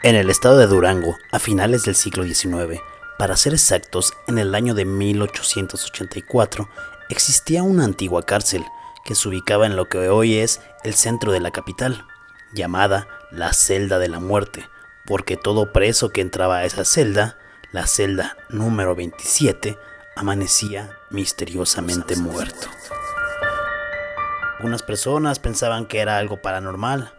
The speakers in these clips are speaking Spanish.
En el estado de Durango, a finales del siglo XIX, para ser exactos, en el año de 1884, existía una antigua cárcel que se ubicaba en lo que hoy es el centro de la capital, llamada la Celda de la Muerte, porque todo preso que entraba a esa celda, la celda número 27, amanecía misteriosamente muerto. Algunas personas pensaban que era algo paranormal.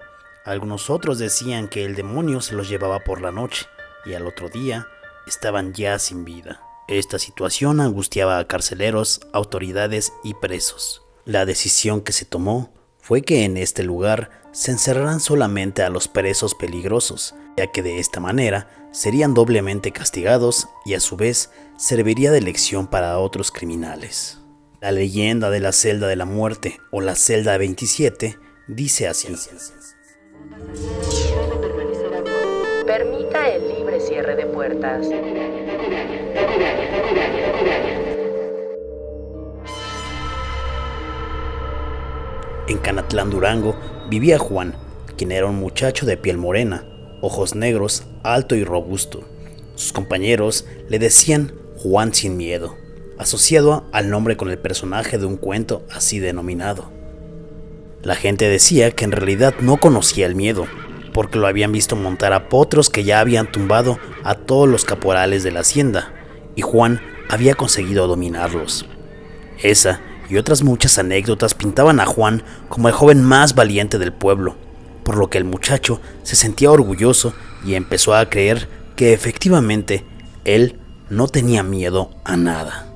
Algunos otros decían que el demonio se los llevaba por la noche y al otro día estaban ya sin vida. Esta situación angustiaba a carceleros, autoridades y presos. La decisión que se tomó fue que en este lugar se encerraran solamente a los presos peligrosos, ya que de esta manera serían doblemente castigados y a su vez serviría de lección para otros criminales. La leyenda de la celda de la muerte o la celda 27 dice así: permita el libre cierre de puertas. En Canatlán, Durango, vivía Juan, quien era un muchacho de piel morena, ojos negros, alto y robusto. Sus compañeros le decían Juan sin miedo, asociado al nombre con el personaje de un cuento así denominado. La gente decía que en realidad no conocía el miedo, porque lo habían visto montar a potros que ya habían tumbado a todos los caporales de la hacienda, y Juan había conseguido dominarlos. Esa y otras muchas anécdotas pintaban a Juan como el joven más valiente del pueblo, por lo que el muchacho se sentía orgulloso y empezó a creer que efectivamente él no tenía miedo a nada.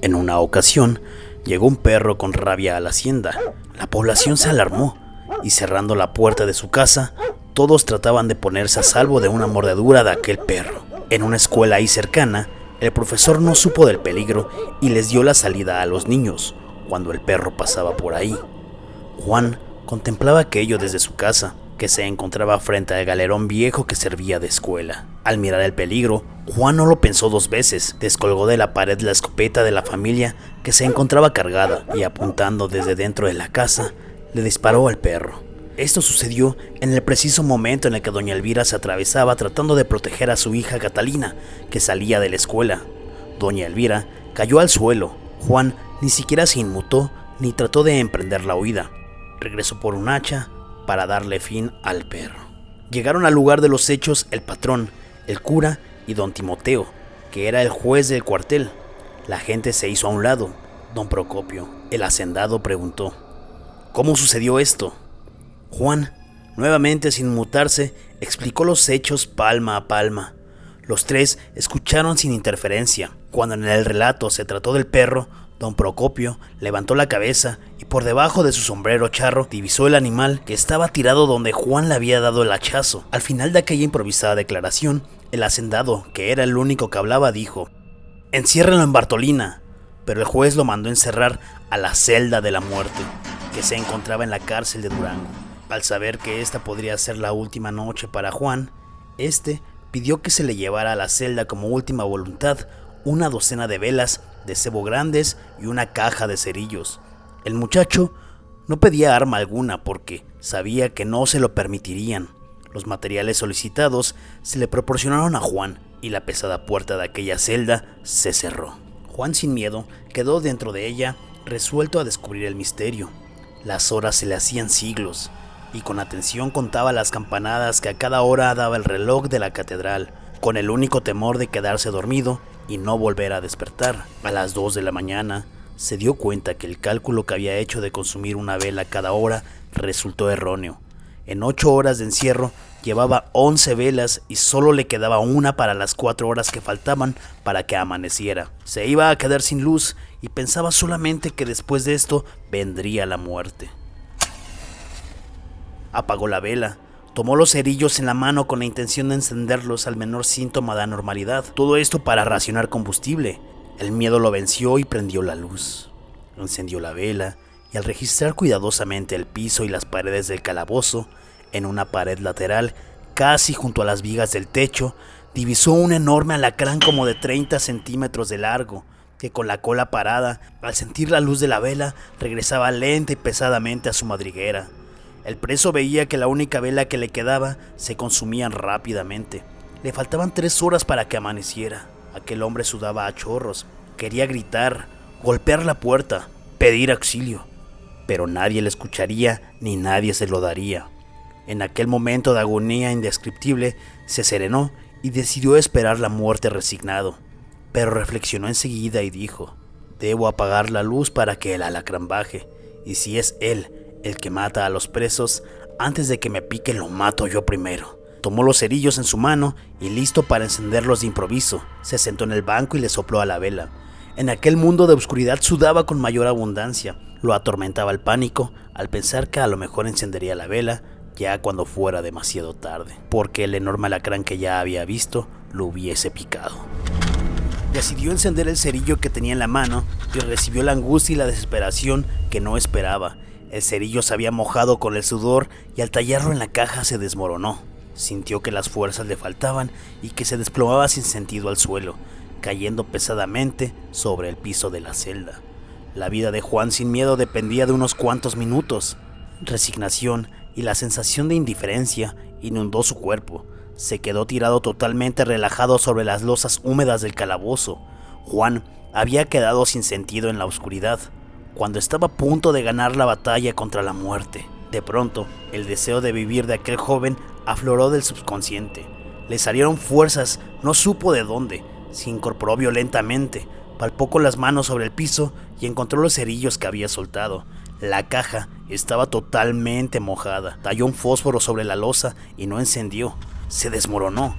En una ocasión, llegó un perro con rabia a la hacienda. La población se alarmó y cerrando la puerta de su casa, todos trataban de ponerse a salvo de una mordedura de aquel perro. En una escuela ahí cercana, el profesor no supo del peligro y les dio la salida a los niños cuando el perro pasaba por ahí. Juan contemplaba aquello desde su casa, que se encontraba frente al galerón viejo que servía de escuela. Al mirar el peligro, Juan no lo pensó dos veces, descolgó de la pared la escopeta de la familia que se encontraba cargada y apuntando desde dentro de la casa, le disparó al perro. Esto sucedió en el preciso momento en el que doña Elvira se atravesaba tratando de proteger a su hija Catalina, que salía de la escuela. Doña Elvira cayó al suelo. Juan ni siquiera se inmutó ni trató de emprender la huida. Regresó por un hacha para darle fin al perro. Llegaron al lugar de los hechos el patrón, el cura y don Timoteo, que era el juez del cuartel. La gente se hizo a un lado. Don Procopio, el hacendado, preguntó: ¿cómo sucedió esto? Juan, nuevamente sin mutarse, explicó los hechos palma a palma. Los tres escucharon sin interferencia. Cuando en el relato se trató del perro, don Procopio levantó la cabeza y por debajo de su sombrero charro divisó el animal que estaba tirado donde Juan le había dado el hachazo. Al final de aquella improvisada declaración, el hacendado, que era el único que hablaba, dijo: enciérrenlo en Bartolina. Pero el juez lo mandó encerrar a la celda de la muerte, que se encontraba en la cárcel de Durango. Al saber que esta podría ser la última noche para Juan, pidió que se le llevara a la celda como última voluntad una docena de velas de cebo grandes y una caja de cerillos. El muchacho no pedía arma alguna porque sabía que no se lo permitirían. Los materiales solicitados se le proporcionaron a Juan y la pesada puerta de aquella celda se cerró. Juan, sin miedo, quedó dentro de ella, resuelto a descubrir el misterio. Las horas se le hacían siglos y con atención contaba las campanadas que a cada hora daba el reloj de la catedral, con el único temor de quedarse dormido y no volver a despertar. A las 2 de la mañana se dio cuenta que el cálculo que había hecho de consumir una vela cada hora resultó erróneo. En 8 horas de encierro llevaba 11 velas y solo le quedaba una para las 4 horas que faltaban para que amaneciera. Se iba a quedar sin luz y pensaba solamente que después de esto vendría la muerte. Apagó la vela, tomó los cerillos en la mano con la intención de encenderlos al menor síntoma de anormalidad. Todo esto para racionar combustible. El miedo lo venció y prendió la luz. Encendió la vela y al registrar cuidadosamente el piso y las paredes del calabozo, en una pared lateral, casi junto a las vigas del techo, divisó un enorme alacrán como de 30 centímetros de largo, que con la cola parada, al sentir la luz de la vela, regresaba lenta y pesadamente a su madriguera. El preso veía que la única vela que le quedaba se consumía rápidamente. Le faltaban 3 horas para que amaneciera. Aquel hombre sudaba a chorros. Quería gritar, golpear la puerta, pedir auxilio. Pero nadie le escucharía ni nadie se lo daría. En aquel momento de agonía indescriptible, se serenó y decidió esperar la muerte resignado. Pero reflexionó enseguida y dijo: debo apagar la luz para que el alacrán baje, y si es él el que mata a los presos, antes de que me piquen lo mato yo primero. Tomó los cerillos en su mano y, listo para encenderlos de improviso, se sentó en el banco y le sopló a la vela. En aquel mundo de oscuridad sudaba con mayor abundancia. Lo atormentaba el pánico al pensar que a lo mejor encendería la vela ya cuando fuera demasiado tarde, porque el enorme alacrán que ya había visto lo hubiese picado. Decidió encender el cerillo que tenía en la mano y recibió la angustia y la desesperación que no esperaba. El cerillo se había mojado con el sudor y al tallarlo en la caja se desmoronó. Sintió que las fuerzas le faltaban y que se desplomaba sin sentido al suelo, cayendo pesadamente sobre el piso de la celda. La vida de Juan sin miedo dependía de unos cuantos minutos. Resignación y la sensación de indiferencia inundó su cuerpo. Se quedó tirado totalmente relajado sobre las losas húmedas del calabozo. Juan había quedado sin sentido en la oscuridad, cuando estaba a punto de ganar la batalla contra la muerte. De pronto, el deseo de vivir de aquel joven afloró del subconsciente. Le salieron fuerzas, no supo de dónde. Se incorporó violentamente, palpó con las manos sobre el piso y encontró los cerillos que había soltado. La caja estaba totalmente mojada. Talló un fósforo sobre la losa y no encendió. Se desmoronó.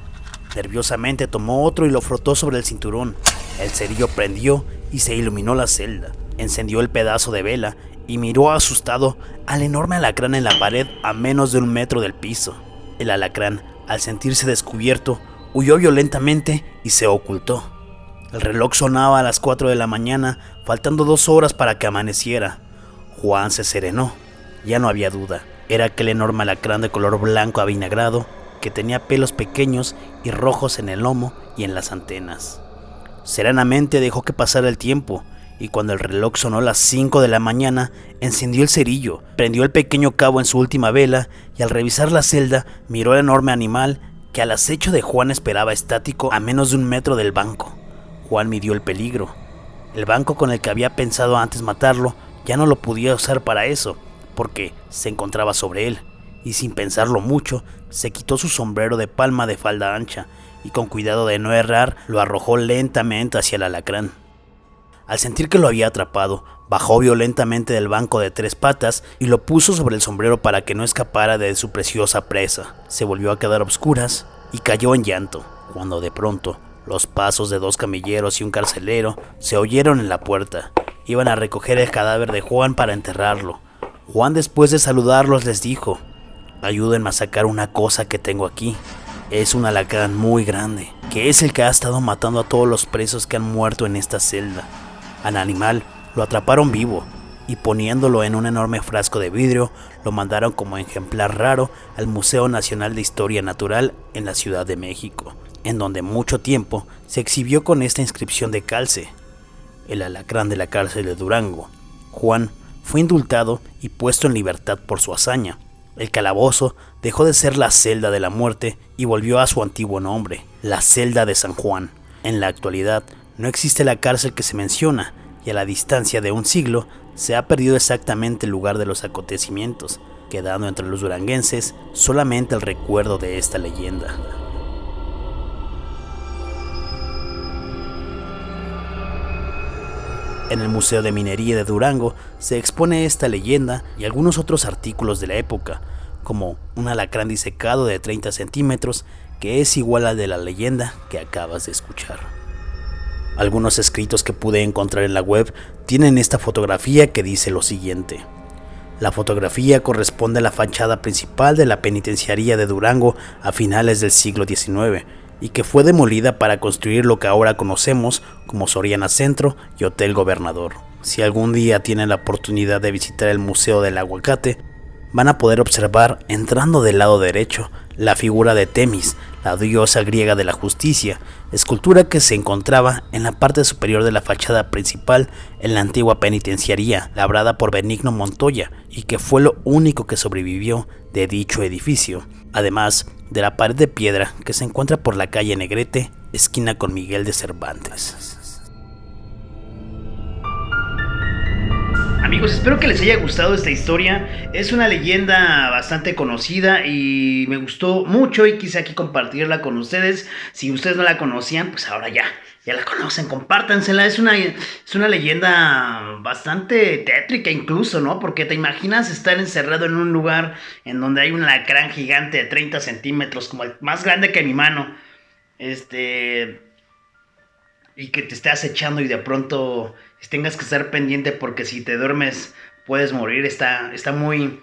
Nerviosamente tomó otro y lo frotó sobre el cinturón. El cerillo prendió y se iluminó la celda. Encendió el pedazo de vela y miró asustado al enorme alacrán en la pared a menos de 1 metro del piso. El alacrán, al sentirse descubierto, huyó violentamente y se ocultó. El reloj sonaba a las 4 de la mañana, faltando 2 horas para que amaneciera. Juan se serenó. Ya no había duda. Era aquel enorme alacrán de color blanco avinagrado que tenía pelos pequeños y rojos en el lomo y en las antenas. Serenamente dejó que pasara el tiempo y cuando el reloj sonó a las 5 de la mañana, encendió el cerillo, prendió el pequeño cabo en su última vela y al revisar la celda miró al enorme animal que al acecho de Juan esperaba estático a menos de 1 metro del banco. Juan midió el peligro. El banco con el que había pensado antes matarlo ya no lo podía usar para eso, porque se encontraba sobre él, y sin pensarlo mucho, se quitó su sombrero de palma de falda ancha y con cuidado de no errar, lo arrojó lentamente hacia el alacrán. Al sentir que lo había atrapado, bajó violentamente del banco de 3 patas y lo puso sobre el sombrero para que no escapara de su preciosa presa. Se volvió a quedar a oscuras y cayó en llanto, cuando de pronto los pasos de 2 camilleros y un carcelero se oyeron en la puerta. Iban a recoger el cadáver de Juan para enterrarlo. Juan, después de saludarlos, les dijo: ayúdenme a sacar una cosa que tengo aquí. Es un alacrán muy grande, que es el que ha estado matando a todos los presos que han muerto en esta celda. Al animal lo atraparon vivo y poniéndolo en un enorme frasco de vidrio, lo mandaron como ejemplar raro al Museo Nacional de Historia Natural en la Ciudad de México, en donde mucho tiempo se exhibió con esta inscripción de calce: el alacrán de la cárcel de Durango. Juan fue indultado y puesto en libertad por su hazaña. El calabozo dejó de ser la celda de la muerte y volvió a su antiguo nombre, la celda de San Juan. En la actualidad no existe la cárcel que se menciona y a la distancia de 1 siglo se ha perdido exactamente el lugar de los acontecimientos, quedando entre los duranguenses solamente el recuerdo de esta leyenda. En el Museo de Minería de Durango se expone esta leyenda y algunos otros artículos de la época, como un alacrán disecado de 30 centímetros que es igual al de la leyenda que acabas de escuchar. Algunos escritos que pude encontrar en la web tienen esta fotografía que dice lo siguiente: la fotografía corresponde a la fachada principal de la penitenciaría de Durango a finales del siglo XIX, y que fue demolida para construir lo que ahora conocemos como Soriana Centro y Hotel Gobernador. Si algún día tienen la oportunidad de visitar el Museo del Aguacate, van a poder observar, entrando del lado derecho, la figura de Temis, la diosa griega de la justicia, escultura que se encontraba en la parte superior de la fachada principal en la antigua penitenciaría, labrada por Benigno Montoya, y que fue lo único que sobrevivió de dicho edificio, además de la pared de piedra que se encuentra por la calle Negrete, esquina con Miguel de Cervantes. Amigos, espero que les haya gustado esta historia. Es una leyenda bastante conocida y me gustó mucho y quise aquí compartirla con ustedes. Si ustedes no la conocían, pues ahora ya la conocen, compártansela. Es una leyenda bastante tétrica incluso, ¿no? Porque te imaginas estar encerrado en un lugar en donde hay un alacrán gigante de 30 centímetros, como el más grande que mi mano. Y que te esté acechando y de pronto tengas que estar pendiente porque si te duermes puedes morir. Está muy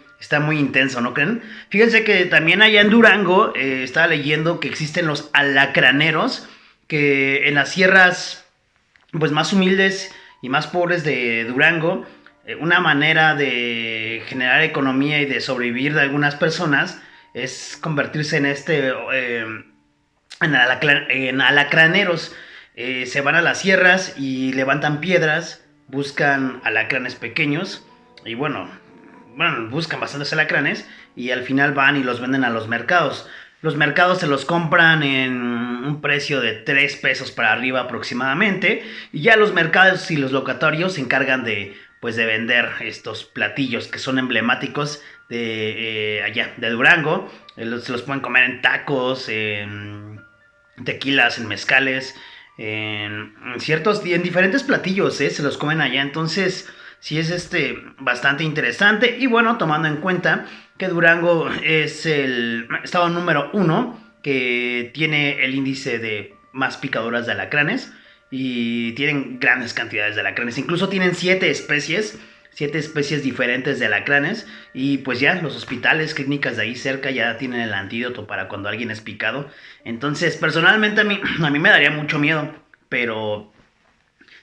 intenso, ¿no creen? Fíjense que también allá en Durango estaba leyendo que existen los alacraneros, que en las sierras pues más humildes y más pobres de Durango, una manera de generar economía y de sobrevivir de algunas personas es convertirse en alacraneros. Se van a las sierras y levantan piedras, buscan alacranes pequeños y bueno, buscan bastantes alacranes y al final van y los venden a los mercados. Los mercados se los compran en un precio de 3 pesos para arriba aproximadamente, y ya los mercados y los locatorios se encargan de vender estos platillos que son emblemáticos de allá, de Durango. Se los pueden comer en tacos, en tequilas, en mezcales, en diferentes platillos, se los comen allá. Entonces sí es bastante interesante. Y bueno, tomando en cuenta que Durango es el estado número 1 que tiene el índice de más picaduras de alacranes, y tienen grandes cantidades de alacranes, incluso tienen 7 especies diferentes de alacranes, y pues ya los hospitales, clínicas de ahí cerca ya tienen el antídoto para cuando alguien es picado. Entonces, personalmente a mí me daría mucho miedo, pero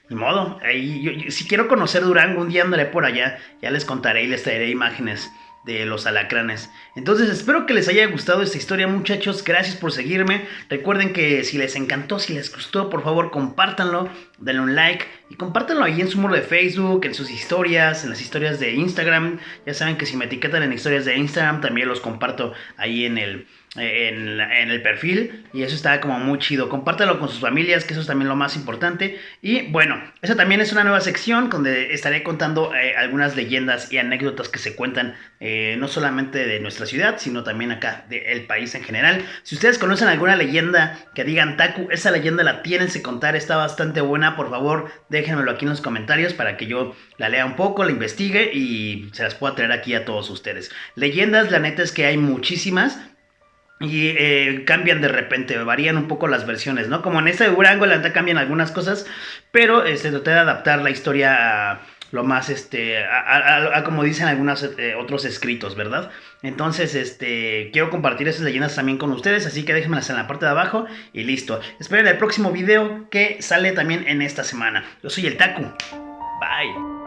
ni modo. Yo, si quiero conocer Durango, un día andaré por allá, ya les contaré y les traeré imágenes de los alacranes. Entonces espero que les haya gustado esta historia, muchachos. Gracias por seguirme. Recuerden que si les encantó, si les gustó, por favor compártanlo, denle un like y compártanlo ahí en su muro de Facebook, en sus historias, en las historias de Instagram. Ya saben que si me etiquetan en historias de Instagram también los comparto ahí en el perfil, y eso está como muy chido. Compártelo con sus familias, que eso es también lo más importante. Y bueno, esa también es una nueva sección donde estaré contando algunas leyendas y anécdotas que se cuentan no solamente de nuestra ciudad, sino también acá del país en general. Si ustedes conocen alguna leyenda que digan, Taku, esa leyenda la tienes que contar, está bastante buena, por favor déjenmelo aquí en los comentarios para que yo la lea un poco, la investigue y se las pueda traer aquí a todos ustedes. Leyendas, la neta es que hay muchísimas, y cambian de repente, varían un poco las versiones, ¿no? Como en esta de Durango, la neta cambian algunas cosas, pero traté de adaptar la historia a lo más, a como dicen algunos otros escritos, ¿verdad? Entonces, quiero compartir esas leyendas también con ustedes, así que déjenmelas en la parte de abajo y listo. Esperen el próximo video que sale también en esta semana. Yo soy el Taku. Bye.